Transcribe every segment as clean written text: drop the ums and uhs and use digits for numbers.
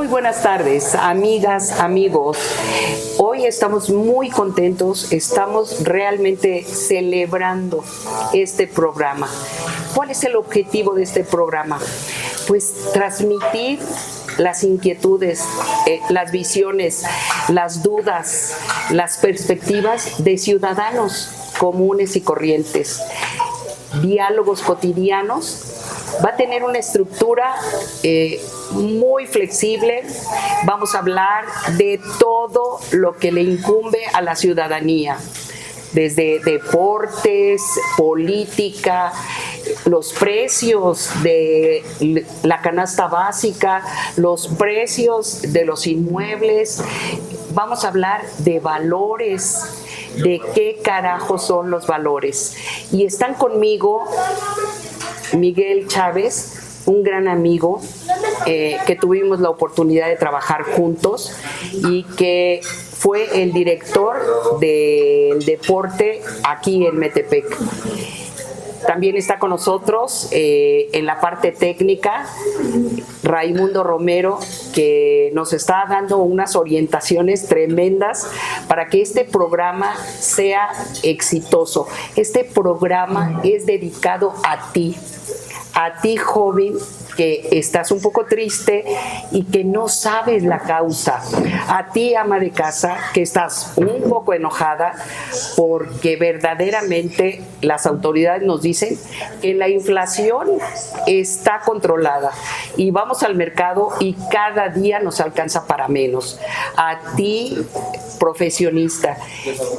Muy buenas tardes, amigas, amigos. Hoy estamos muy contentos, estamos realmente celebrando este programa. ¿Cuál es el objetivo de este programa? Pues transmitir las inquietudes, las visiones, las dudas, las perspectivas de ciudadanos comunes y corrientes. Diálogos cotidianos. Va a tener una estructura muy flexible. Vamos a hablar de todo lo que le incumbe a la ciudadanía, desde deportes, política, los precios de la canasta básica, los precios de los inmuebles. Vamos a hablar de valores, de qué carajo son los valores. Y están conmigo Miguel Chávez, un gran amigo que tuvimos la oportunidad de trabajar juntos y que fue el director del deporte aquí en Metepec. También está con nosotros en la parte técnica Raimundo Romero, que nos está dando unas orientaciones tremendas para que este programa sea exitoso. Este programa es dedicado a ti joven, que estás un poco triste y que no sabes la causa. A ti, ama de casa, que estás un poco enojada porque verdaderamente las autoridades nos dicen que la inflación está controlada y vamos al mercado y cada día nos alcanza para menos. A ti, profesionista,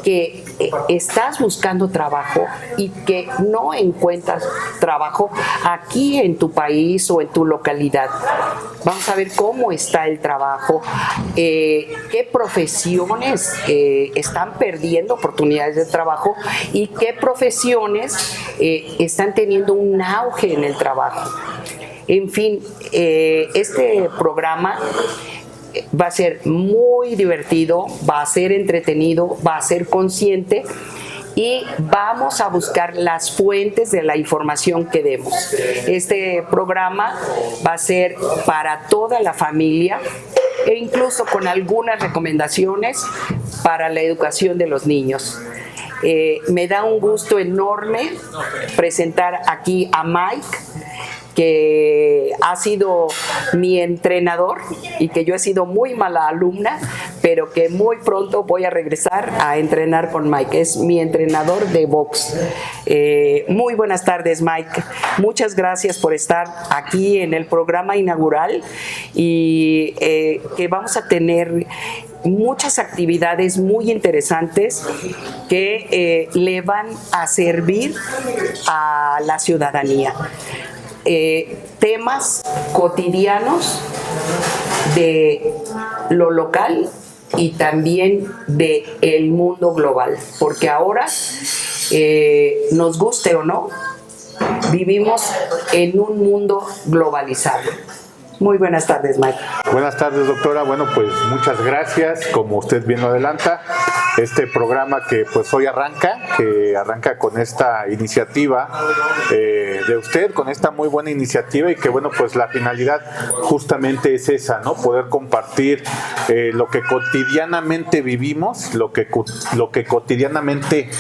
que estás buscando trabajo y que no encuentras trabajo aquí en tu país o en tu localidad. Vamos a ver cómo está el trabajo, qué profesiones están perdiendo oportunidades de trabajo y qué profesiones están teniendo un auge en el trabajo. En fin, este programa va a ser muy divertido, va a ser entretenido, va a ser consciente y vamos a buscar las fuentes de la información que demos. Este programa va a ser para toda la familia e incluso con algunas recomendaciones para la educación de los niños. Me da un gusto enorme presentar aquí a Mike, que ha sido mi entrenador y que yo he sido muy mala alumna, pero que muy pronto voy a regresar a entrenar con Mike. Es mi entrenador de box. Muy buenas tardes, Mike. Muchas gracias por estar aquí en el programa inaugural y que vamos a tener muchas actividades muy interesantes que le van a servir a la ciudadanía. Temas cotidianos de lo local y también de el mundo global, porque ahora, nos guste o no, vivimos en un mundo globalizado. Muy buenas tardes, Mike. Buenas tardes, doctora. Bueno, pues muchas gracias. Como usted bien lo adelanta, este programa que pues hoy arranca con esta iniciativa de usted, con esta muy buena iniciativa y que bueno, pues la finalidad justamente es esa, ¿no? Poder compartir lo que cotidianamente vivimos, lo que cotidianamente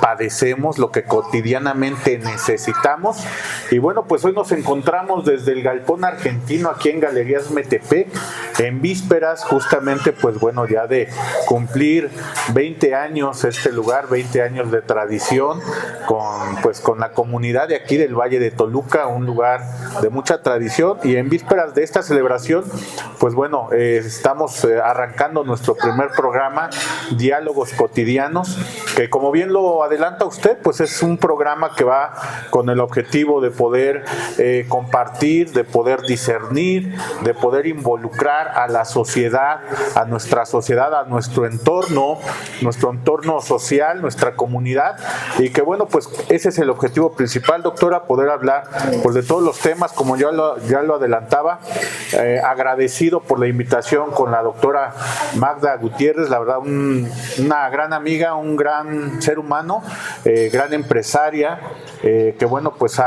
padecemos, lo que cotidianamente necesitamos. Y bueno, pues hoy nos encontramos desde el Galpón Argentino aquí en Galerías Metepec, en vísperas justamente pues bueno ya de cumplir 20 años este lugar, 20 años de tradición con la comunidad de aquí del Valle de Toluca, un lugar de mucha tradición, y en vísperas de esta celebración pues bueno, estamos arrancando nuestro primer programa, Diálogos Cotidianos, que como bien lo adelanta usted, pues es un programa que va con el objetivo de poder compartir, de poder discernir, de poder involucrar a la sociedad, a nuestra sociedad, a nuestro entorno social, nuestra comunidad, y que bueno, pues ese es el objetivo principal, doctora, poder hablar pues de todos los temas, como ya lo adelantaba, agradecido por la invitación con la doctora Magda Gutiérrez, la verdad una gran amiga, un gran ser humano, gran empresaria, que bueno, pues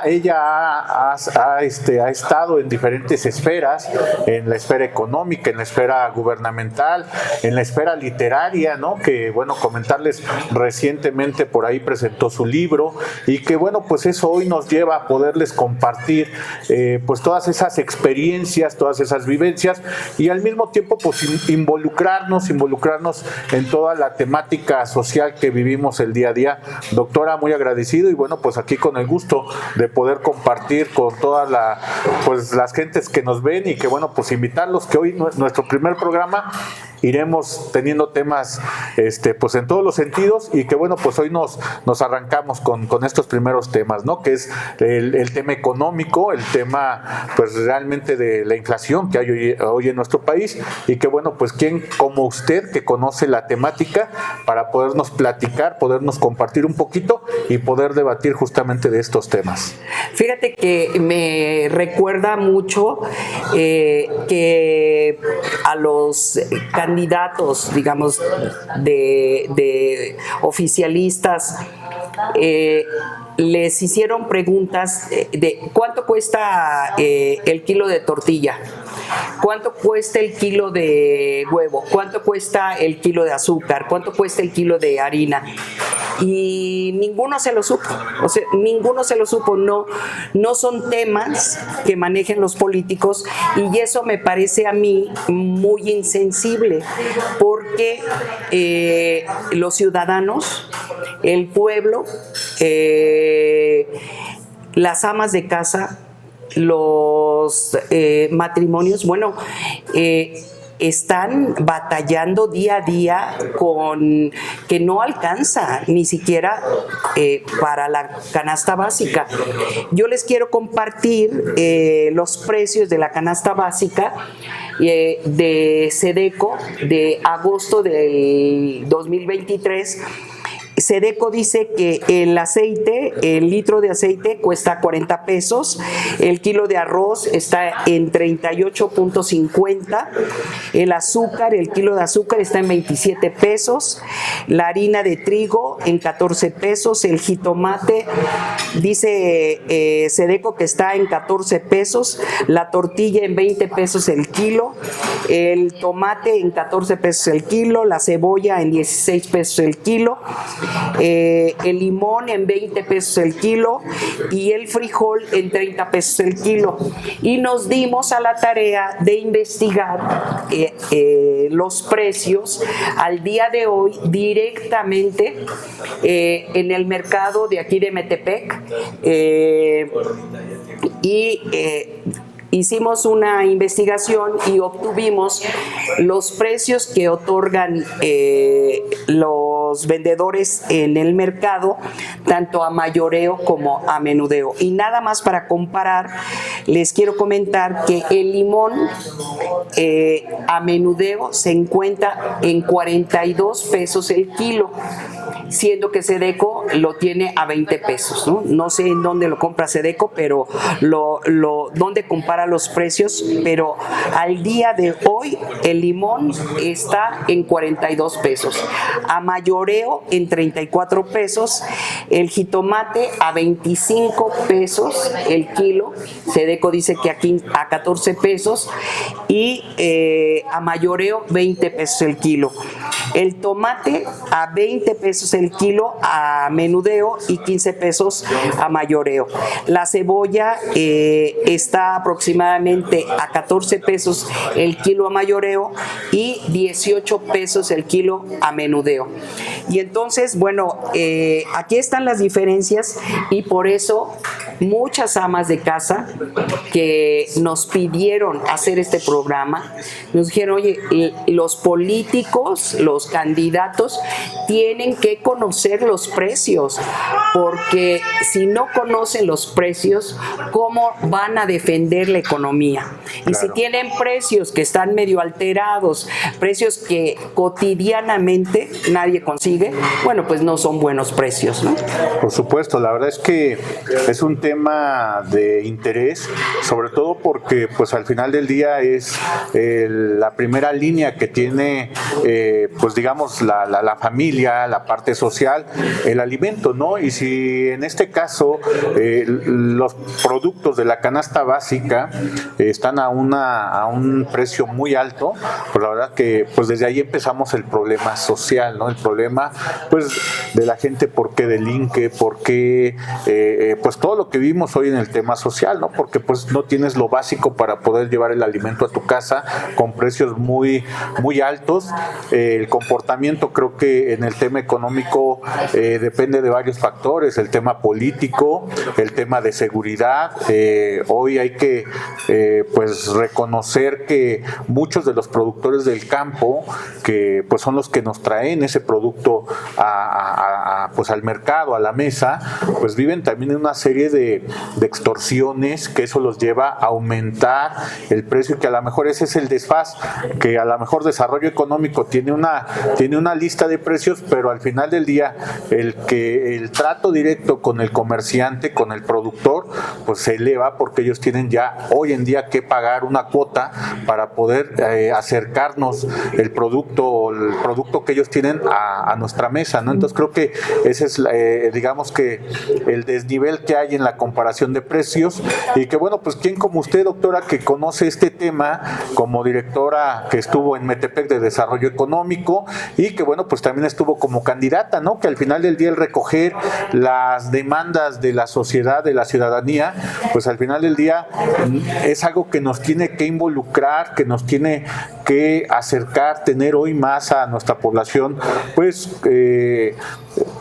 ella ha estado en diferentes esferas, en la esfera económica, en la esfera gubernamental, en la esfera literaria, ¿no? Que bueno, comentarles, recientemente por ahí presentó su libro, y que bueno, pues eso hoy nos lleva a poderles compartir pues todas esas experiencias, todas esas vivencias, y al mismo tiempo pues involucrarnos en toda la temática social que vivimos el día a día. Doctora, muy agradecido, y bueno, pues aquí con el gusto de poder compartir con todas las gentes que nos ven, y que bueno, pues invitarlos, que hoy nuestro primer programa iremos teniendo temas pues en todos los sentidos, y que bueno, pues hoy nos arrancamos con estos primeros temas, ¿no? Que es el tema económico, el tema pues realmente de la inflación que hay hoy en nuestro país, y que bueno, pues quién como usted, que conoce la temática, para podernos platicar, podernos compartir un poquito y poder debatir justamente de estos temas. Fíjate que me recuerda mucho que a los candidatos, digamos, de oficialistas, les hicieron preguntas de cuánto cuesta el kilo de tortilla, cuánto cuesta el kilo de huevo, cuánto cuesta el kilo de azúcar, cuánto cuesta el kilo de harina, y ninguno se lo supo. O sea, ninguno se lo supo. No son temas que manejen los políticos, y eso me parece a mí muy insensible, porque los ciudadanos, el pueblo, las amas de casa, los matrimonios, bueno, están batallando día a día con que no alcanza ni siquiera para la canasta básica. Yo les quiero compartir los precios de la canasta básica de SEDECO de agosto del 2023. SEDECO dice que el litro de aceite cuesta 40 pesos, el kilo de arroz está en 38.50, el kilo de azúcar está en 27 pesos, la harina de trigo en 14 pesos, el jitomate dice SEDECO que está en 14 pesos, la tortilla en 20 pesos el kilo, el tomate en 14 pesos el kilo, la cebolla en 16 pesos el kilo, el limón en 20 pesos el kilo y el frijol en 30 pesos el kilo. Y nos dimos a la tarea de investigar los precios al día de hoy directamente en el mercado de aquí de Metepec, hicimos una investigación y obtuvimos los precios que otorgan los vendedores en el mercado, tanto a mayoreo como a menudeo. Y nada más para comparar, les quiero comentar que el limón a menudeo se encuentra en 42 pesos el kilo, siendo que SEDECO lo tiene a 20 pesos, ¿no? No sé en dónde lo compra SEDECO, pero dónde compara los precios, pero al día de hoy el limón está en 42 pesos, a mayoreo en 34 pesos, el jitomate a 25 pesos el kilo, SEDECO dice que aquí a 14 pesos, y a mayoreo 20 pesos el kilo. El tomate a 20 pesos el kilo a menudeo y 15 pesos a mayoreo. La cebolla está aproximadamente a 14 pesos el kilo a mayoreo y 18 pesos el kilo a menudeo. Y entonces, bueno, aquí están las diferencias, y por eso muchas amas de casa que nos pidieron hacer este programa, nos dijeron, oye, los políticos, los candidatos tienen que conocer los precios, porque si no conocen los precios, ¿cómo van a defender la economía? Y si tienen precios que están medio alterados, precios que cotidianamente nadie consigue, bueno, pues no son buenos precios, ¿no? Por supuesto, la verdad es que es un tema de interés, sobre todo porque pues al final del día es la primera línea que tiene pues digamos la familia, la parte social, el alimento, ¿no? Y si en este caso los productos de la canasta básica están a un precio muy alto, pues la verdad que pues desde ahí empezamos el problema social, ¿no? El problema pues de la gente, por qué delinque, por qué pues todo lo que vimos hoy en el tema social, ¿no? Porque pues no tienes lo básico para poder llevar el alimento a tu casa con precios muy altos. El comportamiento, creo que en el tema económico depende de varios factores, el tema político, el tema de seguridad. Hoy hay que pues reconocer que muchos de los productores del campo, que pues son los que nos traen ese producto pues al mercado, a la mesa, pues viven también en una serie de extorsiones, que eso los lleva a aumentar el precio, que a lo mejor ese es el desfaz, que a lo mejor desarrollo económico tiene una lista de precios, pero al final del día el trato directo con el comerciante, con el productor, pues se eleva, porque ellos tienen ya hoy en día que pagar una cuota para poder acercarnos el producto que ellos tienen a nuestra mesa, ¿no? Entonces creo que ese es digamos que el desnivel que hay en la comparación de precios, y que bueno, pues quién como usted, doctora, que conoce este tema como directora que estuvo en Metepec de Desarrollo Económico, y que bueno, pues también estuvo como candidata, ¿no? Que al final del día el recoger las demandas de la sociedad, de la ciudadanía, pues al final del día es algo que nos tiene que involucrar, que nos tiene que acercar, tener hoy más a nuestra población, pues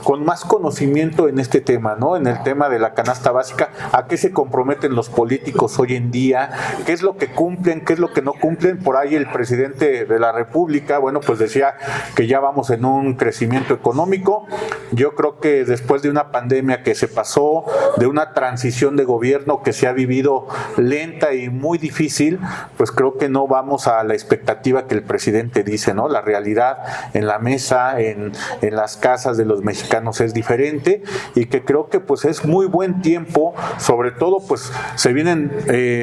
con más conocimiento en este tema, ¿no? En el tema de la canasta básica, a qué se comprometen los políticos hoy en día, qué es lo que cumplen, qué es lo que no cumplen. Por ahí el presidente de la República, bueno, pues decía que ya vamos en un crecimiento económico. Yo creo que después de una pandemia que se pasó, de una transición de gobierno que se ha vivido lenta y muy difícil, pues creo que no vamos a la expectativa que el presidente dice, ¿no? La realidad en la mesa, en las casas de los mexicanos es diferente, y que creo que pues es muy buen tiempo, sobre todo pues se vienen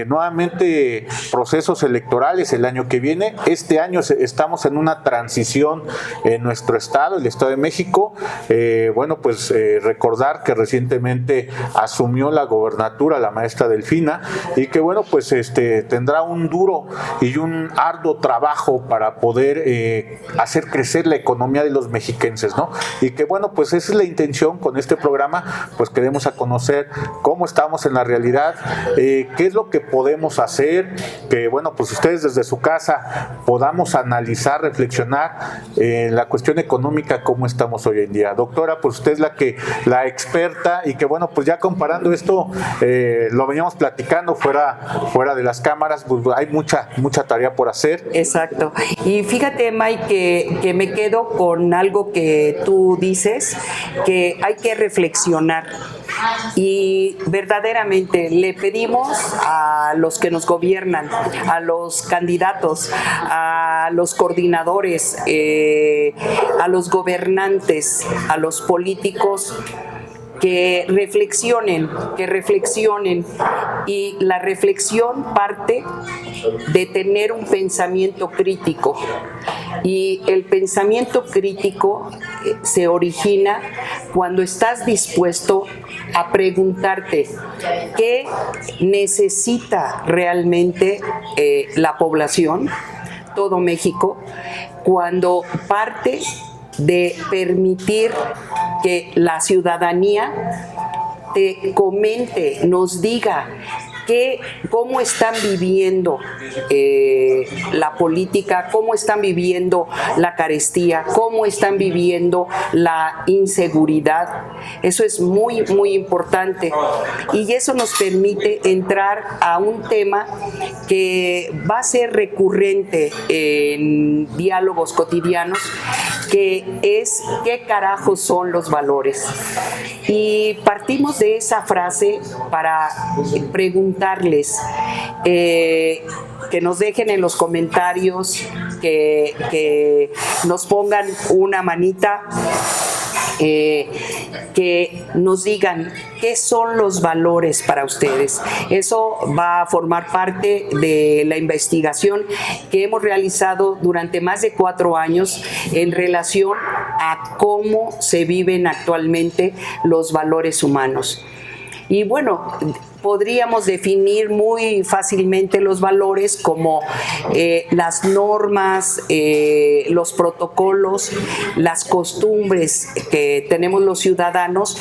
nuevamente procesos electorales el año que viene. Este año estamos en una transición en nuestro estado, el Estado de México. Bueno, pues recordar que recientemente asumió la gobernatura la maestra Delfina, y que bueno, pues tendrá un duro y un arduo trabajo para poder hacer crecer la economía de los mexiquenses, ¿no? Y que bueno, pues esa es la intención con este programa, pues queremos a conocer cómo estamos en la realidad, qué es lo que podemos hacer, que bueno, pues ustedes desde su casa podamos analizar, reflexionar en la cuestión económica, cómo estamos hoy en día. Doctora, pues usted es la experta, y que bueno, pues ya comparando esto, lo veníamos platicando fuera de las cámaras, pues hay mucha tarea por hacer. Exacto. Y fíjate, Mike, que me quedo con algo que tú dices, que hay que reflexionar. Y verdaderamente le pedimos a los que nos gobiernan, a los candidatos, a los coordinadores, a los gobernantes, a los políticos, que reflexionen, y la reflexión parte de tener un pensamiento crítico, y el pensamiento crítico se origina cuando estás dispuesto a preguntarte qué necesita realmente la población, todo México, cuando parte de permitir que la ciudadanía te comente, nos diga cómo están viviendo la política, cómo están viviendo la carestía, cómo están viviendo la inseguridad. Eso es muy, muy importante, y eso nos permite entrar a un tema que va a ser recurrente en diálogos cotidianos, que es ¿qué carajos son los valores? Y partimos de esa frase para preguntarles, que nos dejen en los comentarios, que nos pongan una manita que nos digan qué son los valores para ustedes. Eso va a formar parte de la investigación que hemos realizado durante más de 4 años en relación a cómo se viven actualmente los valores humanos. Y bueno, podríamos definir muy fácilmente los valores como las normas, los protocolos, las costumbres que tenemos los ciudadanos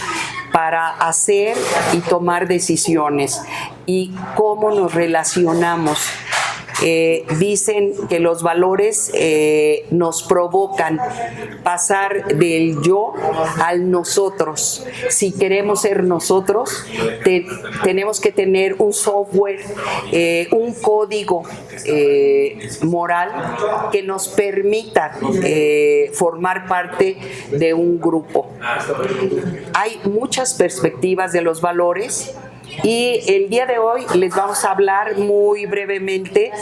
para hacer y tomar decisiones y cómo nos relacionamos. Dicen que los valores nos provocan pasar del yo al nosotros. Si queremos ser nosotros, tenemos que tener un software, un código moral que nos permita formar parte de un grupo. Hay muchas perspectivas de los valores. Y el día de hoy les vamos a hablar muy brevemente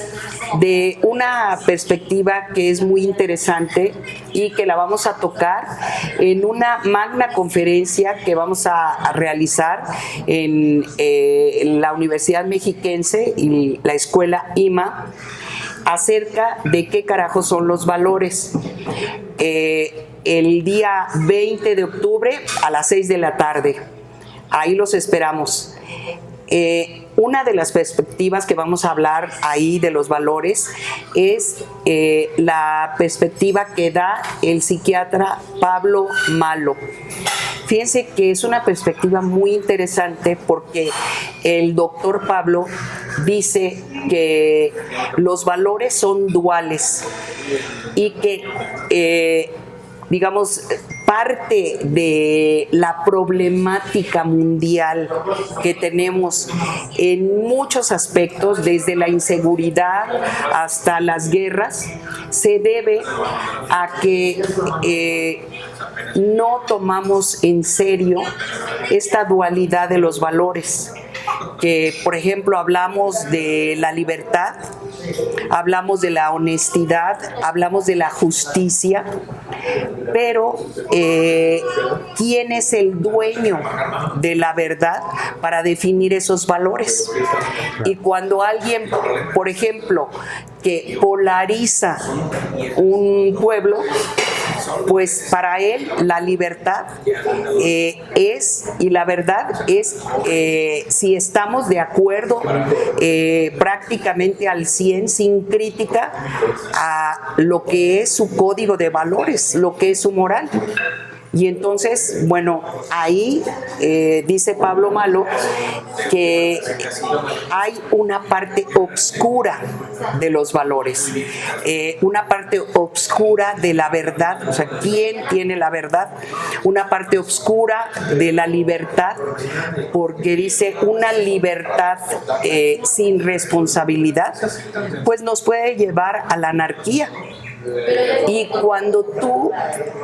de una perspectiva que es muy interesante y que la vamos a tocar en una magna conferencia que vamos a realizar en la Universidad Mexiquense y la Escuela IMA acerca de qué carajo son los valores. El día 20 de octubre a las 6 de la tarde. Ahí los esperamos. Una de las perspectivas que vamos a hablar ahí de los valores es la perspectiva que da el psiquiatra Pablo Malo. Fíjense que es una perspectiva muy interesante porque el doctor Pablo dice que los valores son duales y que digamos, parte de la problemática mundial que tenemos en muchos aspectos, desde la inseguridad hasta las guerras, se debe a que no tomamos en serio esta dualidad de los valores. Que, por ejemplo, hablamos de la libertad, hablamos de la honestidad, hablamos de la justicia, pero ¿quién es el dueño de la verdad para definir esos valores? Y cuando alguien, por ejemplo, que polariza un pueblo, pues para él la libertad es, y la verdad es, si estamos de acuerdo prácticamente al 100, sin crítica, a lo que es su código de valores, lo que es su moral. Y entonces, bueno, ahí dice Pablo Malo que hay una parte obscura de los valores, una parte obscura de la verdad, o sea, ¿quién tiene la verdad? Una parte obscura de la libertad, porque dice una libertad sin responsabilidad, pues nos puede llevar a la anarquía. Y cuando tú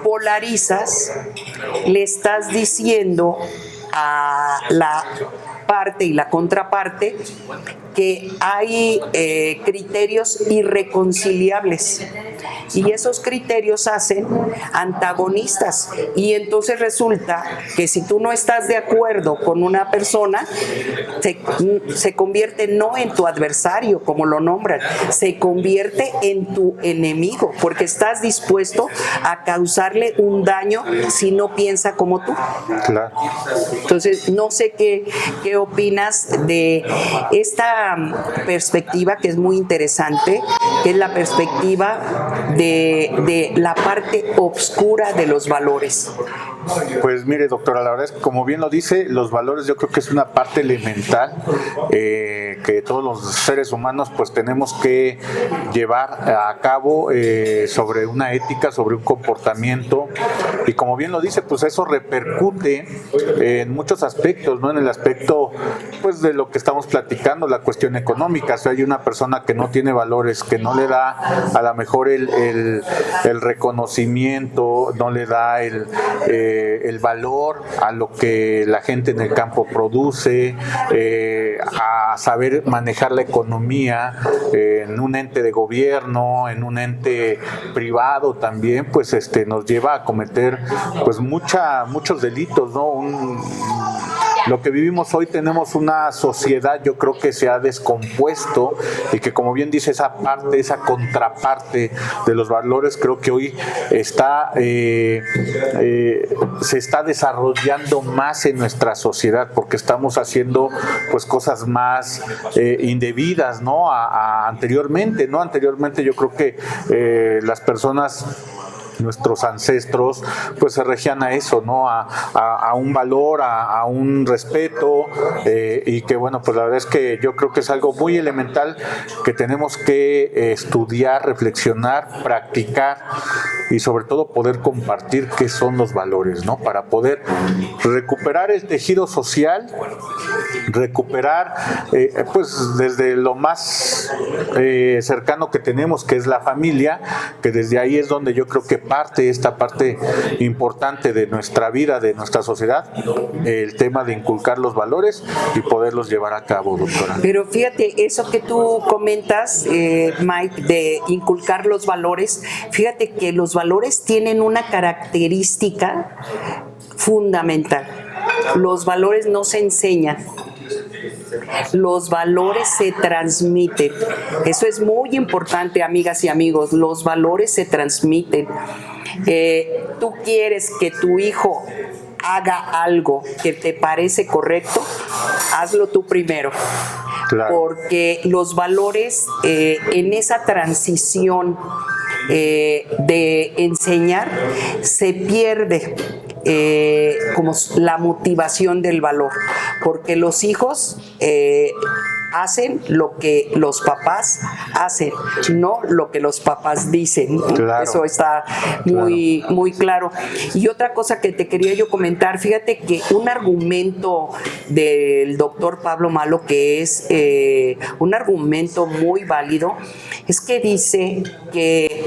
polarizas, le estás diciendo a la parte y la contraparte que hay criterios irreconciliables y esos criterios hacen antagonistas, y entonces resulta que si tú no estás de acuerdo con una persona, se convierte no en tu adversario como lo nombran, se convierte en tu enemigo, porque estás dispuesto a causarle un daño si no piensa como tú. Claro. Entonces, no sé qué opinas de esta perspectiva que es muy interesante, que es la perspectiva de la parte oscura de los valores. Pues mire, doctora, la verdad es que, como bien lo dice, los valores yo creo que es una parte elemental que todos los seres humanos pues tenemos que llevar a cabo sobre una ética, sobre un comportamiento, y como bien lo dice, pues eso repercute en muchos aspectos, ¿no? En el aspecto pues de lo que estamos platicando, la cuestión económica. Si hay una persona que no tiene valores, que no le da a lo mejor el reconocimiento, no le da el valor a lo que la gente en el campo produce, a saber manejar la economía en un ente de gobierno, en un ente privado también, pues nos lleva a cometer pues muchos delitos, ¿no? Lo que vivimos hoy, tenemos una sociedad, yo creo que se ha descompuesto, y que, como bien dice, esa parte, esa contraparte de los valores, creo que hoy está se está desarrollando más en nuestra sociedad, porque estamos haciendo pues cosas más indebidas, ¿no? Anteriormente, ¿no? Anteriormente yo creo que las personas, nuestros ancestros, pues se regían a eso, ¿no? A un valor, a un respeto, y que bueno, pues la verdad es que yo creo que es algo muy elemental que tenemos que estudiar, reflexionar, practicar y sobre todo poder compartir qué son los valores, ¿no? Para poder recuperar el tejido social, recuperar pues desde lo más cercano que tenemos, que es la familia, que desde ahí es donde yo creo que esta parte importante de nuestra vida, de nuestra sociedad, el tema de inculcar los valores y poderlos llevar a cabo, doctora. Pero fíjate, eso que tú comentas, Mike, de inculcar los valores, fíjate que los valores tienen una característica fundamental. Los valores no se enseñan. Los valores se transmiten. Eso es muy importante, amigas y amigos. Los valores se transmiten. Tú quieres que tu hijo haga algo que te parece correcto, hazlo tú primero. Claro. Porque los valores en esa transición de enseñar se pierde como la motivación del valor, porque los hijos hacen lo que los papás hacen, no lo que los papás dicen. Claro. Eso está muy claro. Y otra cosa que te quería yo comentar, fíjate que un argumento del doctor Pablo Malo, que es un argumento muy válido, es que dice que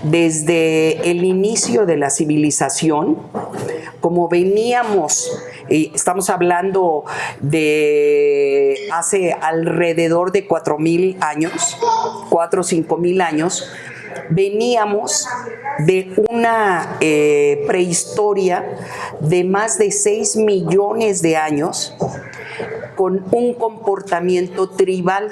desde el inicio de la civilización, como veníamos, estamos hablando de hace alrededor de 4,000 años, 4 o 5,000 años, veníamos de una prehistoria de más de 6 millones de años con un comportamiento tribal.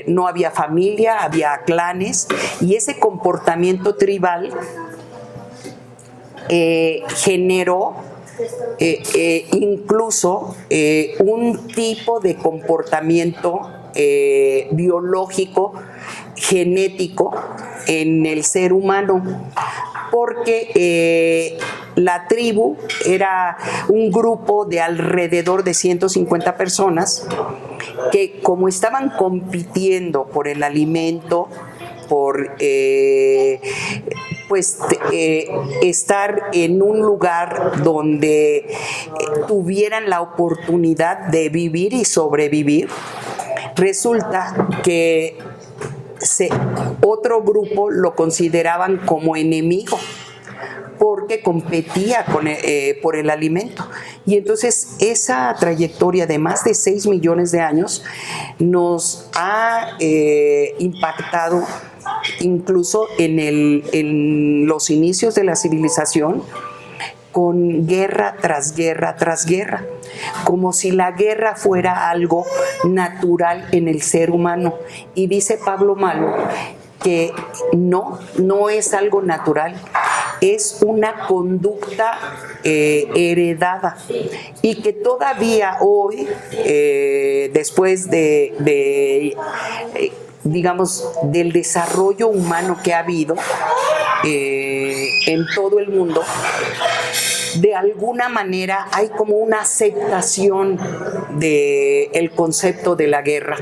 No había familia, había clanes, y ese comportamiento tribal generó incluso un tipo de comportamiento biológico, genético en el ser humano, porque la tribu era un grupo de alrededor de 150 personas que, como estaban compitiendo por el alimento, por estar en un lugar donde tuvieran la oportunidad de vivir y sobrevivir, resulta que otro grupo lo consideraban como enemigo, porque competía por el alimento. Y entonces esa trayectoria de más de 6 millones de años nos ha impactado incluso en los inicios de la civilización, con guerra tras guerra tras guerra, como si la guerra fuera algo natural en el ser humano. Y dice Pablo Malo que no es algo natural, es una conducta heredada, y que todavía hoy, después digamos, del desarrollo humano que ha habido en todo el mundo, de alguna manera hay como una aceptación del concepto de la guerra.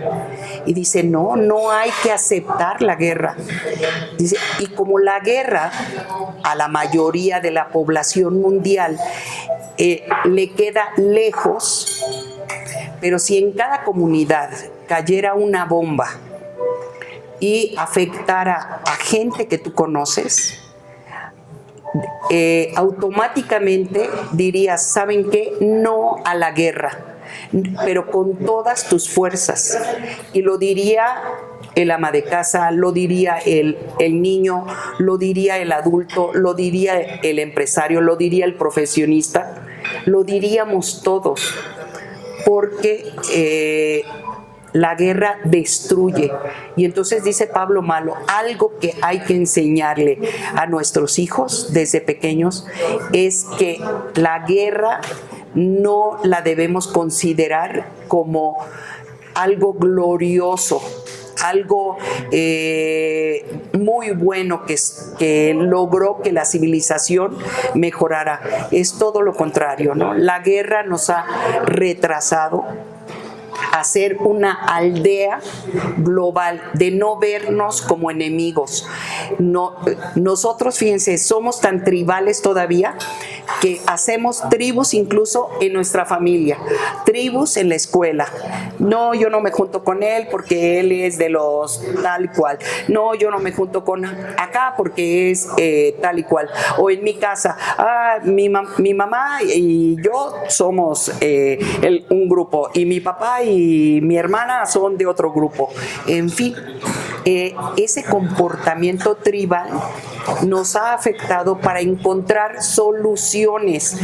Y dice, no hay que aceptar la guerra. Dice, y como la guerra a la mayoría de la población mundial le queda lejos, pero si en cada comunidad cayera una bomba y afectara a gente que tú conoces, automáticamente dirías, ¿saben qué? No a la guerra, pero con todas tus fuerzas. Y lo diría el ama de casa, lo diría el niño, lo diría el adulto, lo diría el empresario, lo diría el profesionista, lo diríamos todos, porque la guerra destruye. Y entonces dice Pablo Malo, algo que hay que enseñarle a nuestros hijos desde pequeños es que la guerra no la debemos considerar como algo glorioso, algo muy bueno que logró que la civilización mejorara. Es todo lo contrario, ¿no? La guerra nos ha retrasado a ser una aldea global, de no vernos como enemigos. No, nosotros, fíjense, somos tan tribales todavía que hacemos tribus incluso en nuestra familia, tribus en la escuela. No, yo no me junto con él porque él es de los tal y cual. No, yo no me junto con acá porque es tal y cual. O en mi casa, mi mamá y yo somos un grupo, y mi papá y mi hermana son de otro grupo. En fin, ese comportamiento tribal nos ha afectado para encontrar soluciones,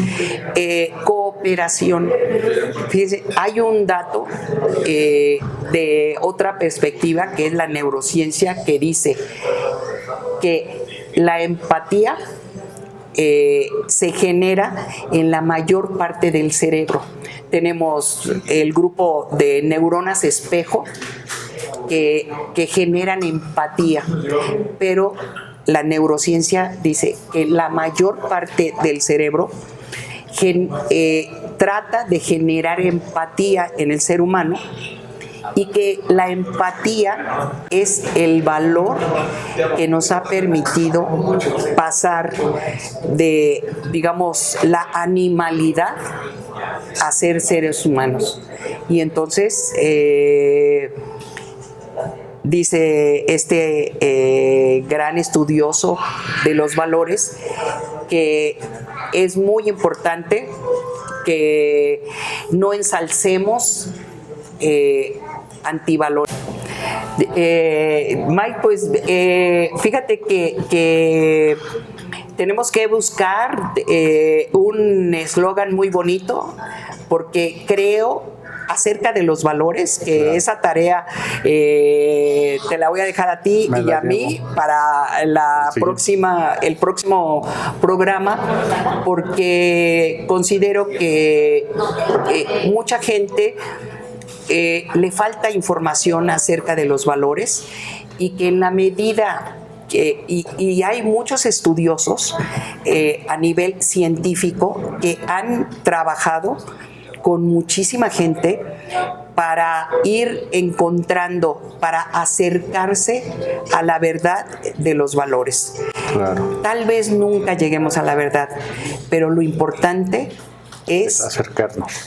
cooperación. Fíjense, hay un dato de otra perspectiva, que es la neurociencia, que dice que la empatía se genera en la mayor parte del cerebro. Tenemos el grupo de neuronas espejo que generan empatía, pero la neurociencia dice que la mayor parte del cerebro trata de generar empatía en el ser humano, y que la empatía es el valor que nos ha permitido pasar de, digamos, la animalidad a ser seres humanos. Y entonces dice este gran estudioso de los valores que es muy importante que no ensalcemos antivalores. Mike, pues fíjate que tenemos que buscar un eslogan muy bonito, porque creo acerca de los valores, que claro, esa tarea te la voy a dejar a ti y a mí para el próximo programa, porque considero que mucha gente le falta información acerca de los valores, y que en la medida que, y hay muchos estudiosos a nivel científico que han trabajado con muchísima gente para ir encontrando, para acercarse a la verdad de los valores. Claro. Tal vez nunca lleguemos a la verdad, pero lo importante es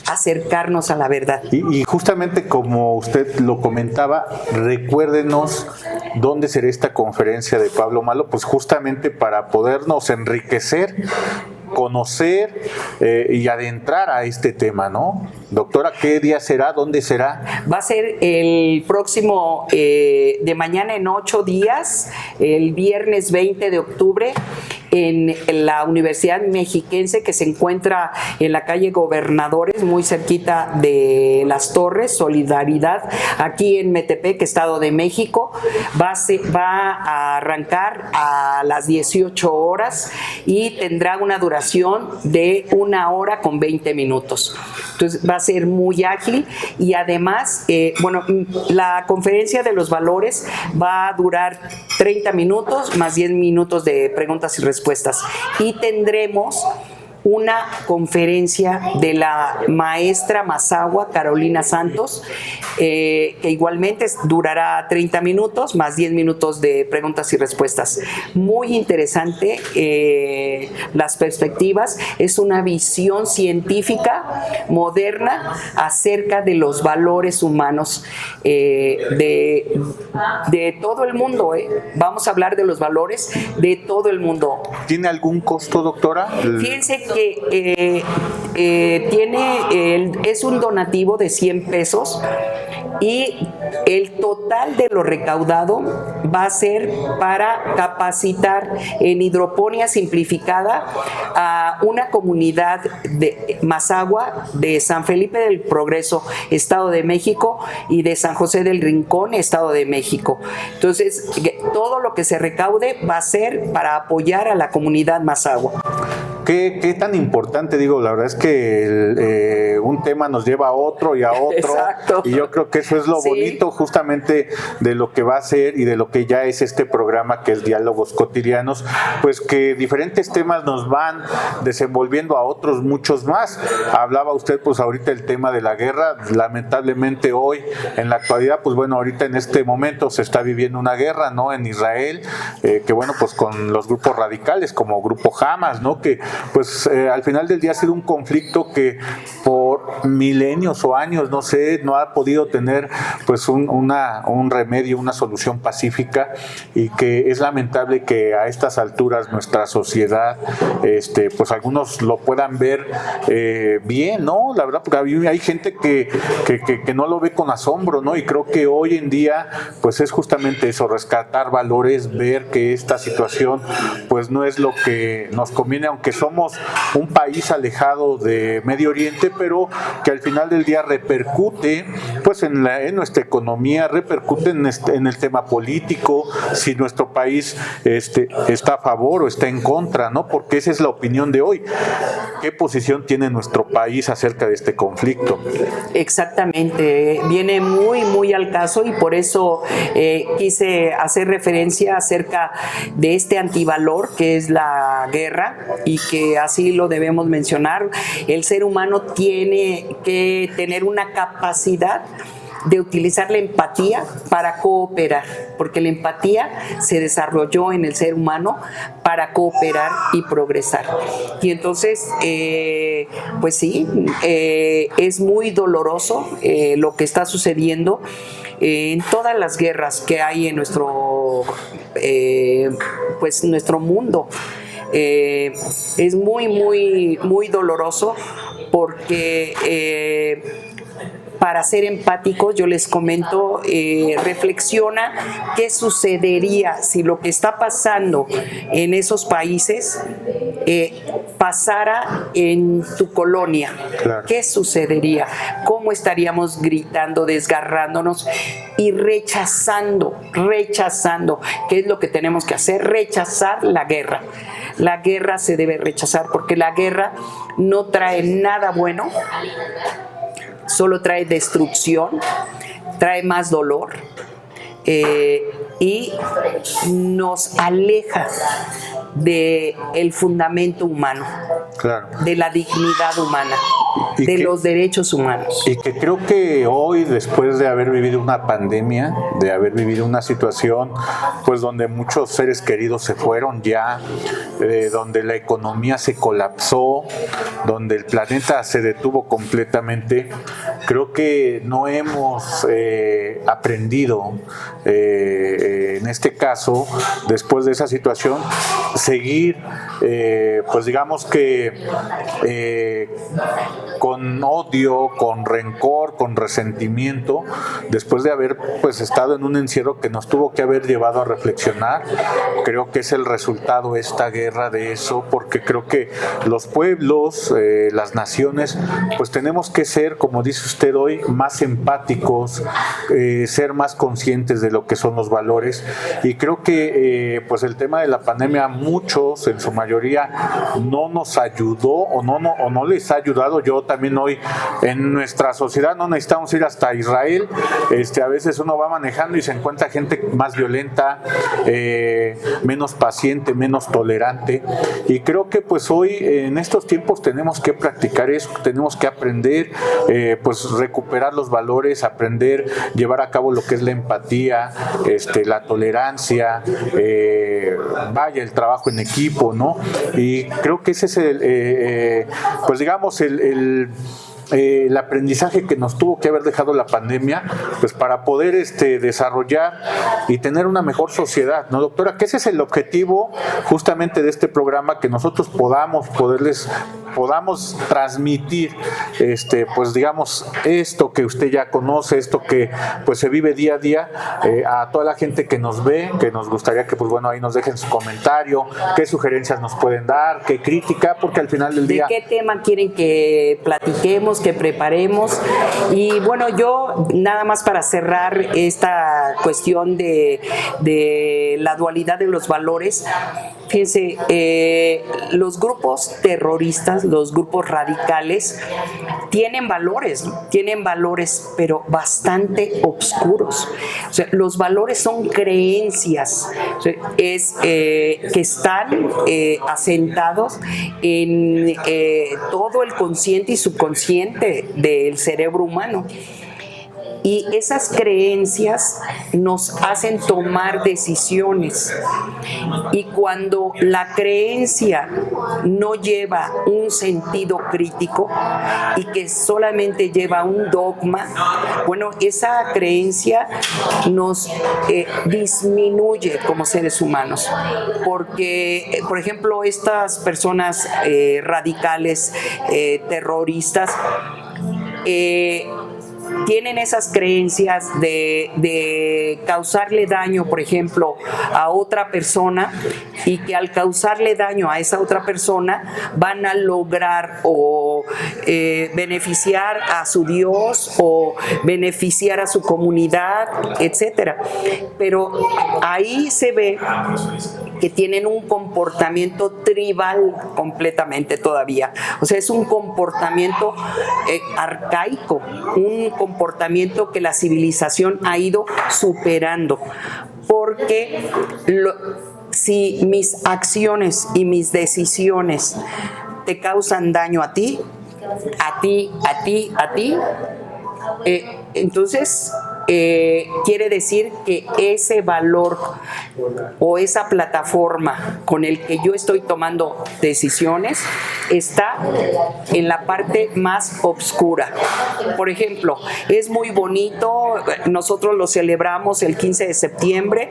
acercarnos a la verdad. Y justamente como usted lo comentaba, recuérdenos dónde será esta conferencia de Pablo Malo, pues justamente para podernos enriquecer, conocer y adentrar a este tema, ¿no? Doctora, ¿qué día será? ¿Dónde será? Va a ser el próximo, de mañana en 8 días, el viernes 20 de octubre, en la Universidad Mexiquense, que se encuentra en la calle Gobernadores, muy cerquita de Las Torres, Solidaridad, aquí en Metepec, Estado de México. Va a arrancar a las 18 horas y tendrá una duración de 1 hora con 20 minutos. Entonces va a ser muy ágil, y además, la conferencia de los valores va a durar 30 minutos más 10 minutos de preguntas y respuestas, y tendremos una conferencia de la maestra Mazahua Carolina Santos, que igualmente durará 30 minutos más 10 minutos de preguntas y respuestas. Muy interesante las perspectivas. Es una visión científica moderna acerca de los valores humanos de todo el mundo. Vamos a hablar de los valores de todo el mundo. ¿Tiene algún costo, doctora? Fíjense que es un donativo de 100 pesos y el total de lo recaudado va a ser para capacitar en hidroponía simplificada a una comunidad de Mazahua, de San Felipe del Progreso, Estado de México, y de San José del Rincón, Estado de México. Entonces, todo lo que se recaude va a ser para apoyar a la comunidad Mazahua. ¿Qué tan importante? Digo, la verdad es que un tema nos lleva a otro y a otro. Exacto. Y yo creo que eso es lo bonito justamente de lo que va a ser y de lo que ya es este programa, que es Diálogos Cotidianos, pues que diferentes temas nos van desenvolviendo a otros muchos más. Hablaba usted pues ahorita el tema de la guerra. Lamentablemente hoy, en la actualidad, pues bueno, ahorita en este momento se está viviendo una guerra, ¿no? En Israel, que bueno, pues con los grupos radicales como Grupo Hamas, ¿no? Que pues al final del día ha sido un conflicto que por milenios o años, no sé, no ha podido tener pues un remedio, una solución pacífica, y que es lamentable que a estas alturas nuestra sociedad, pues algunos lo puedan ver bien, ¿no? La verdad, porque hay gente que no lo ve con asombro, ¿no? Y creo que hoy en día pues es justamente eso, rescatar valores, ver que esta situación pues no es lo que nos conviene, aunque somos un país alejado de Medio Oriente, pero que al final del día repercute pues en nuestra economía, repercute en el tema político, si nuestro país está a favor o está en contra, ¿no? Porque esa es la opinión de hoy. ¿Qué posición tiene nuestro país acerca de este conflicto? Exactamente, viene muy, muy al caso, y por eso quise hacer referencia acerca de este antivalor que es la guerra, y que así lo debemos mencionar. El ser humano tiene que tener una capacidad de utilizar la empatía para cooperar, porque la empatía se desarrolló en el ser humano para cooperar y progresar. Y entonces, pues sí, es muy doloroso lo que está sucediendo en todas las guerras que hay en nuestro mundo. Es muy, muy, muy doloroso, porque para ser empáticos, yo les comento, reflexiona qué sucedería si lo que está pasando en esos países pasara en tu colonia. Claro. ¿Qué sucedería? ¿Cómo estaríamos gritando, desgarrándonos y rechazando? ¿Qué es lo que tenemos que hacer? Rechazar la guerra. La guerra se debe rechazar, porque la guerra no trae nada bueno, solo trae destrucción, trae más dolor, y nos aleja del fundamento humano, claro, de la dignidad humana, de los derechos humanos. Y que creo que hoy, después de haber vivido una pandemia, de haber vivido una situación pues donde muchos seres queridos se fueron ya, donde la economía se colapsó, donde el planeta se detuvo completamente, creo que no hemos aprendido, en este caso, después de esa situación, seguir, pues digamos que con odio, con rencor, con resentimiento, después de haber pues estado en un encierro que nos tuvo que haber llevado a reflexionar. Creo que es el resultado esta guerra de eso, porque creo que los pueblos, las naciones, pues tenemos que ser, como dice usted hoy, más empáticos, ser más conscientes de lo que son los valores, y creo que pues el tema de la pandemia a muchos, en su mayoría, no nos ayudó o no les ha ayudado. Yo también hoy en nuestra sociedad no necesitamos ir hasta Israel, a veces uno va manejando y se encuentra gente más violenta, menos paciente, menos tolerante, y creo que pues hoy en estos tiempos tenemos que practicar eso, tenemos que aprender, pues recuperar los valores, aprender, llevar a cabo lo que es la empatía, la tolerancia, vaya, el trabajo en equipo, ¿no? Y creo que ese es pues digamos el aprendizaje que nos tuvo que haber dejado la pandemia, pues para poder desarrollar y tener una mejor sociedad, ¿no, doctora? Que ese es el objetivo justamente de este programa, que nosotros podamos transmitir, pues digamos, esto que usted ya conoce, esto que pues se vive día a día, a toda la gente que nos ve, que nos gustaría que, pues bueno, ahí nos dejen su comentario, qué sugerencias nos pueden dar, qué crítica, porque al final del día... ¿De qué tema quieren que platiquemos, que preparemos? Y bueno, yo nada más para cerrar esta cuestión de la dualidad de los valores, fíjense, los grupos terroristas, los grupos radicales tienen valores, pero bastante oscuros. O sea, los valores son creencias, o sea, que están asentados en todo el consciente y subconsciente del cerebro humano. Y esas creencias nos hacen tomar decisiones. Y cuando la creencia no lleva un sentido crítico y que solamente lleva un dogma, bueno, esa creencia nos disminuye como seres humanos. Porque, por ejemplo, estas personas radicales, terroristas, tienen esas creencias de causarle daño, por ejemplo, a otra persona, y que al causarle daño a esa otra persona van a lograr o beneficiar a su Dios o beneficiar a su comunidad, etcétera. Pero ahí se ve que tienen un comportamiento tribal completamente todavía. O sea, es un comportamiento arcaico, un comportamiento que la civilización ha ido superando. Porque si mis acciones y mis decisiones te causan daño a ti, entonces quiere decir que ese valor o esa plataforma con el que yo estoy tomando decisiones está en la parte más oscura. Por ejemplo, es muy bonito, nosotros lo celebramos el 15 de septiembre,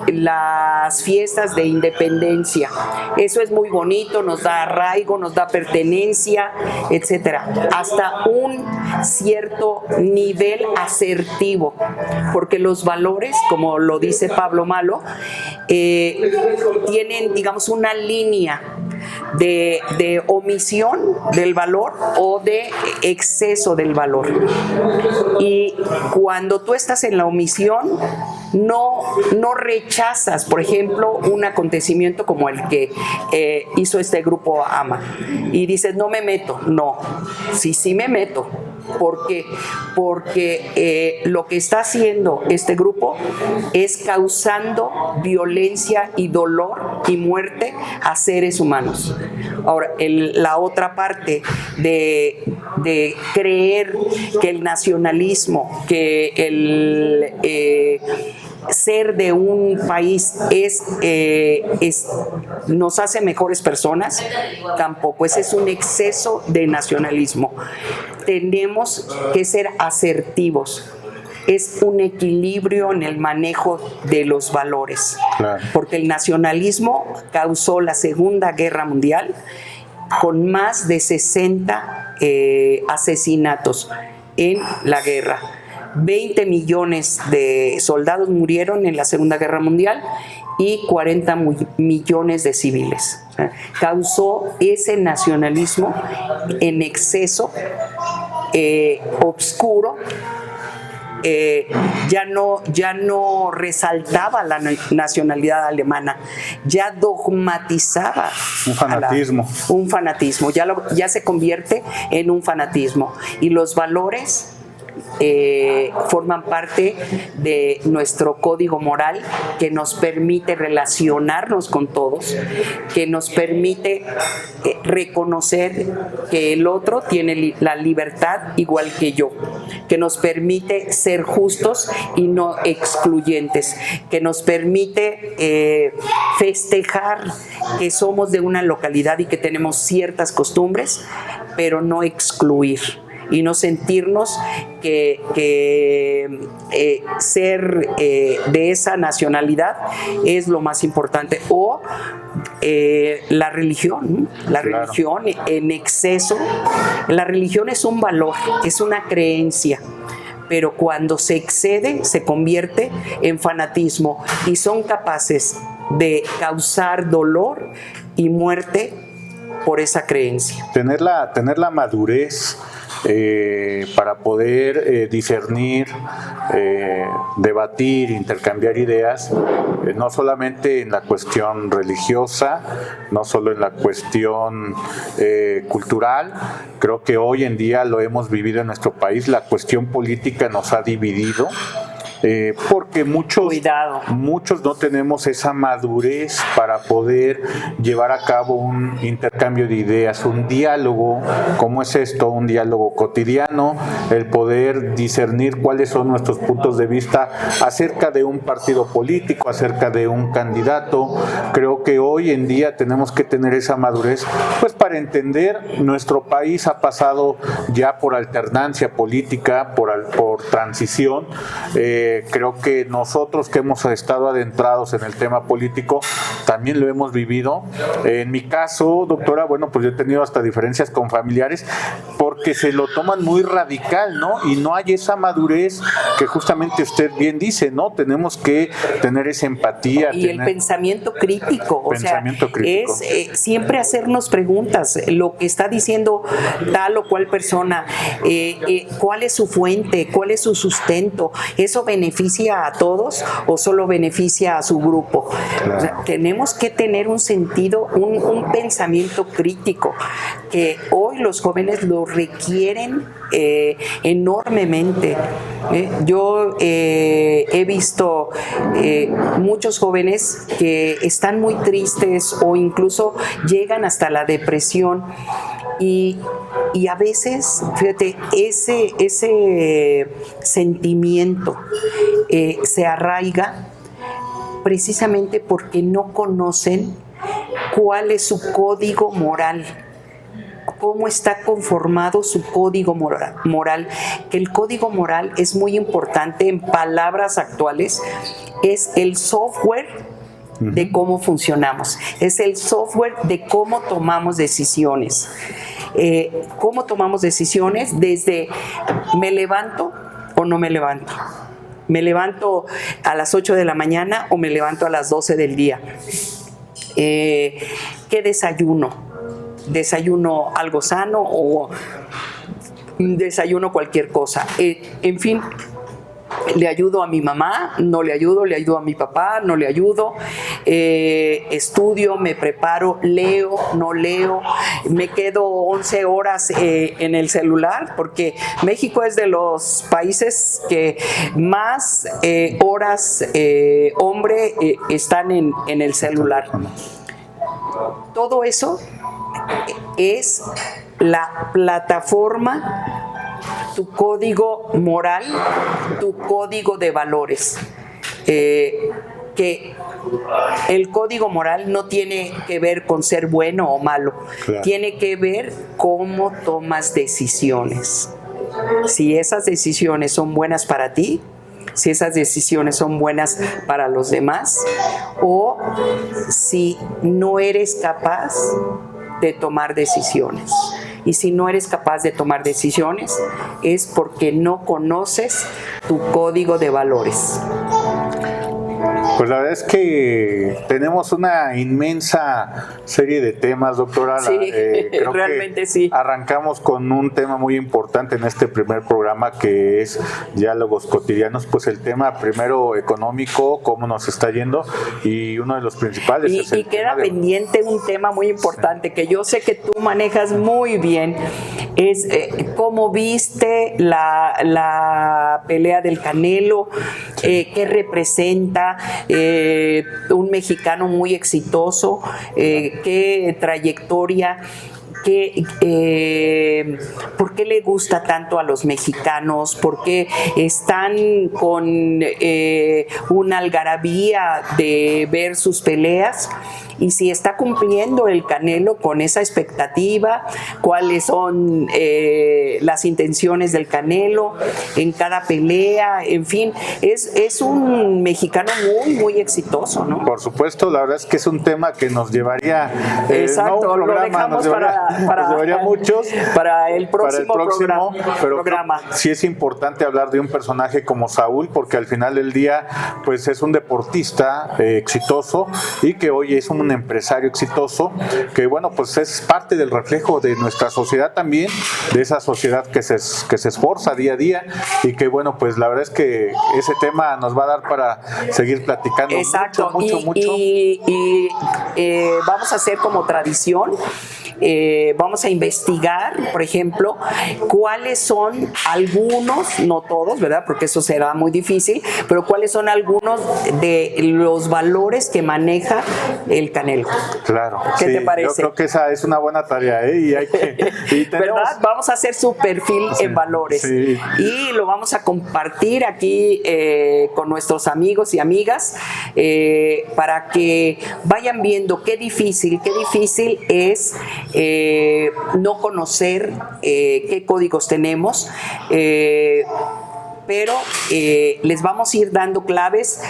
las fiestas de independencia. Eso es muy bonito, nos da arraigo, nos da pertenencia, etcétera, hasta un cierto nivel asertivo, porque los valores, como lo dice Pablo Malo, tienen, digamos, una línea de omisión del valor o de exceso del valor. Y cuando tú estás en la omisión, no rechazas, por ejemplo, un acontecimiento como el que hizo este grupo AMA, y dices, no me meto. No, sí me meto. ¿Por qué? Porque lo que está haciendo este grupo es causando violencia y dolor y muerte a seres humanos. Ahora, la otra parte de creer que el nacionalismo, que el ser de un país nos hace mejores personas, tampoco. Ese es un exceso de nacionalismo. Tenemos que ser asertivos. Es un equilibrio en el manejo de los valores. Claro. Porque el nacionalismo causó la Segunda Guerra Mundial con más de 60 asesinatos en la guerra. 20 millones de soldados murieron en la Segunda Guerra Mundial y 40 millones de civiles. O sea, causó ese nacionalismo en exceso, obscuro. Ya no resaltaba la nacionalidad alemana, ya dogmatizaba un fanatismo, ya se convierte en un fanatismo, y los valores forman parte de nuestro código moral que nos permite relacionarnos con todos, que nos permite reconocer que el otro tiene la libertad igual que yo, que nos permite ser justos y no excluyentes, que nos permite festejar que somos de una localidad y que tenemos ciertas costumbres, pero no excluir y no sentirnos que ser de esa nacionalidad es lo más importante, o la religión, religión en exceso. La religión es un valor, es una creencia, pero cuando se excede se convierte en fanatismo y son capaces de causar dolor y muerte por esa creencia. Tener la madurez para poder discernir, debatir, intercambiar ideas, no solamente en la cuestión religiosa, no solo en la cuestión cultural. Creo que hoy en día lo hemos vivido en nuestro país, la cuestión política nos ha dividido. Porque muchos no tenemos esa madurez para poder llevar a cabo un intercambio de ideas, un diálogo. ¿Cómo es esto? Un diálogo cotidiano, el poder discernir cuáles son nuestros puntos de vista acerca de un partido político, acerca de un candidato. Creo que hoy en día tenemos que tener esa madurez, pues para entender, nuestro país ha pasado ya por alternancia política, por transición. Creo que nosotros que hemos estado adentrados en el tema político también lo hemos vivido. En mi caso, doctora, bueno, pues yo he tenido hasta diferencias con familiares porque se lo toman muy radical, ¿no? Y no hay esa madurez que justamente usted bien dice, ¿no? Tenemos que tener esa empatía. Y el pensamiento crítico, es siempre hacernos preguntas, lo que está diciendo tal o cual persona, cuál es su fuente, cuál es su sustento, eso beneficia a todos o solo beneficia a su grupo. Claro. O sea, tenemos que tener un sentido, un pensamiento crítico que hoy los jóvenes lo requieren enormemente. Yo he visto muchos jóvenes que están muy tristes o incluso llegan hasta la depresión. Y a veces, fíjate, ese sentimiento se arraiga precisamente porque no conocen cuál es su código moral, cómo está conformado su código moral, que el código moral es muy importante en palabras actuales, es el software de cómo funcionamos, es el software de cómo tomamos decisiones. ¿Cómo tomamos decisiones? Desde ¿me levanto o no me levanto? ¿Me levanto a las 8 de la mañana o me levanto a las 12 del día? ¿Qué desayuno? ¿Desayuno algo sano o desayuno cualquier cosa? En fin, ¿le ayudo a mi mamá? ¿No le ayudo? ¿Le ayudo a mi papá? ¿No le ayudo? ¿Estudio? ¿Me preparo? ¿Leo? ¿No leo? ¿Me quedo 11 horas en el celular? Porque México es de los países que más horas están en el celular. Todo eso es la plataforma, tu código moral, tu código de valores. Que el código moral no tiene que ver con ser bueno o malo, claro. Tiene que ver cómo tomas decisiones. Si esas decisiones son buenas para ti, si esas decisiones son buenas para los demás, o si no eres capaz de tomar decisiones. Y si no eres capaz de tomar decisiones, es porque no conoces tu código de valores. Pues la verdad es que tenemos una inmensa serie de temas, doctora. Sí, creo realmente que sí. Arrancamos con un tema muy importante en este primer programa, que es diálogos cotidianos. Pues el tema primero económico, cómo nos está yendo, y uno de los principales es el y queda pendiente un tema muy importante, sí, que yo sé que tú manejas muy bien, es cómo viste la pelea del Canelo, sí, qué representa. Un mexicano muy exitoso, qué trayectoria, ¿por qué le gusta tanto a los mexicanos? ¿Por qué están con una algarabía de ver sus peleas? y si está cumpliendo el Canelo con esa expectativa, cuáles son las intenciones del Canelo en cada pelea, en fin, es un mexicano muy exitoso, ¿no? Por supuesto, la verdad es que es un tema que nos llevaría exacto, no un programa, lo dejamos nos llevaría muchos para el próximo pero programa. Sí es importante hablar de un personaje como Saúl, porque al final del día pues es un deportista exitoso y que hoy es un empresario exitoso, que bueno, pues es parte del reflejo de nuestra sociedad también, de esa sociedad que se esforza día a día, y que bueno, pues la verdad es que ese tema nos va a dar para seguir platicando. Exacto, mucho. Y vamos a hacer como tradición, vamos a investigar, por ejemplo, cuáles son algunos, no todos, ¿verdad? Porque eso será muy difícil, pero cuáles son algunos de los valores que maneja el Canelo. Claro. ¿Qué te parece? Yo creo que esa es una buena tarea, ¿eh? Y hay que... ¿verdad? Vamos a hacer su perfil en valores. Sí. Y lo vamos a compartir aquí con nuestros amigos y amigas para que vayan viendo qué difícil es no conocer qué códigos tenemos, pero les vamos a ir dando claves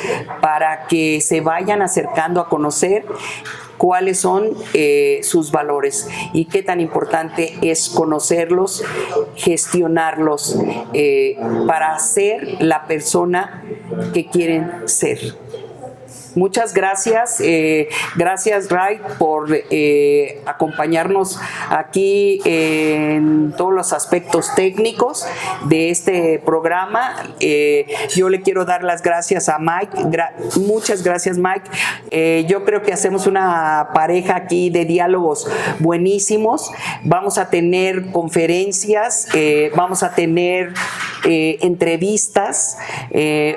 para que se vayan acercando a conocer cuáles son sus valores y qué tan importante es conocerlos, gestionarlos para ser la persona que quieren ser. Muchas gracias, gracias Ray por acompañarnos aquí en todos los aspectos técnicos de este programa. Yo le quiero dar las gracias a Mike, muchas gracias Mike. Yo creo que hacemos una pareja aquí de diálogos buenísimos. Vamos a tener conferencias, vamos a tener entrevistas,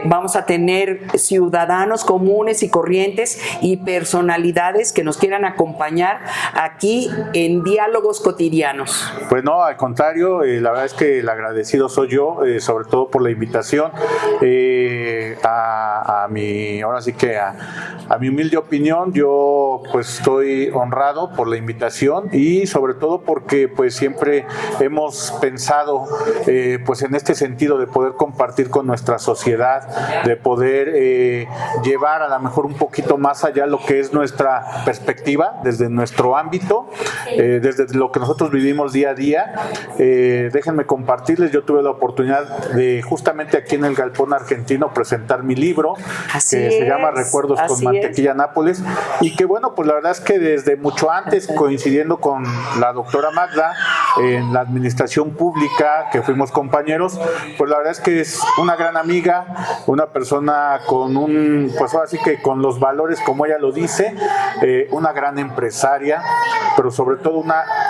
vamos a tener ciudadanos comunes y corrientes y personalidades que nos quieran acompañar aquí en Diálogos Cotidianos. Pues no, al contrario, la verdad es que el agradecido soy yo, sobre todo por la invitación a mi, ahora sí que a mi humilde opinión. Yo pues estoy honrado por la invitación y sobre todo porque pues siempre hemos pensado pues en este sentido de poder compartir con nuestra sociedad, de poder llevar a lo mejor un poquito más allá lo que es nuestra perspectiva desde nuestro ámbito, desde lo que nosotros vivimos día a día. Déjenme compartirles, yo tuve la oportunidad de justamente aquí en el Galpón Argentino presentar mi libro, se llama Recuerdos con Mantequilla Nápoles, y que bueno, pues la verdad es que desde mucho antes, coincidiendo con la doctora Magda en la administración pública, que fuimos compañeros, pues la verdad es que es una gran amiga, una persona con pues ahora sí que con los valores como ella lo dice, una gran empresaria, pero sobre todo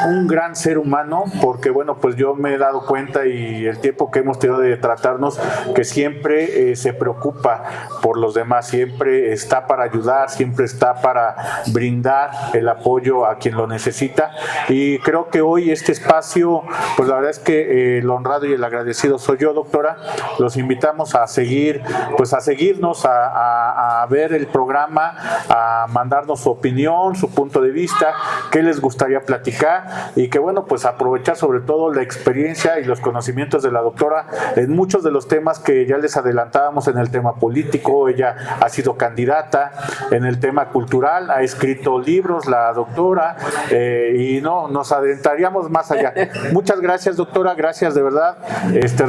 un gran ser humano, porque bueno, pues yo me he dado cuenta y el tiempo que hemos tenido de tratarnos, que siempre se preocupa por los demás, siempre está para ayudar, siempre está para brindar el apoyo a quien lo necesita, y creo que hoy este espacio, pues la verdad es que el honrado y el agradecido soy yo, doctora. Los invitamos a seguir, pues a seguirnos, a ver el programa, a mandarnos su opinión, su punto de vista, qué les gustaría platicar, y que bueno, pues aprovechar sobre todo la experiencia y los conocimientos de la doctora en muchos de los temas que ya les adelantábamos. En el tema político, ella ha sido candidata; en el tema cultural ha escrito libros la doctora, y no nos adentraríamos más allá. Muchas gracias, doctora, gracias de verdad.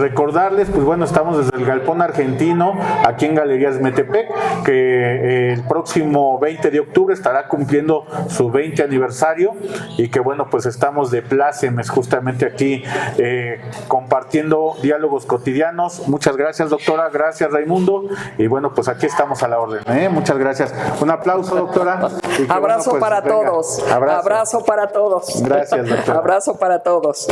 Recordarles, pues bueno, estamos desde el Galpón Argentino, aquí en Galerías Metepec, que el próximo 20 de octubre estará cumpliendo su 20 aniversario, y que bueno, pues estamos de plácemes justamente aquí compartiendo diálogos cotidianos. Muchas gracias, doctora, gracias, Raimundo, y bueno, pues aquí estamos a la orden, muchas gracias. Un aplauso, doctora. Y que, abrazo, bueno, pues, para todos. Abrazo para todos. Gracias, doctora. Abrazo para todos.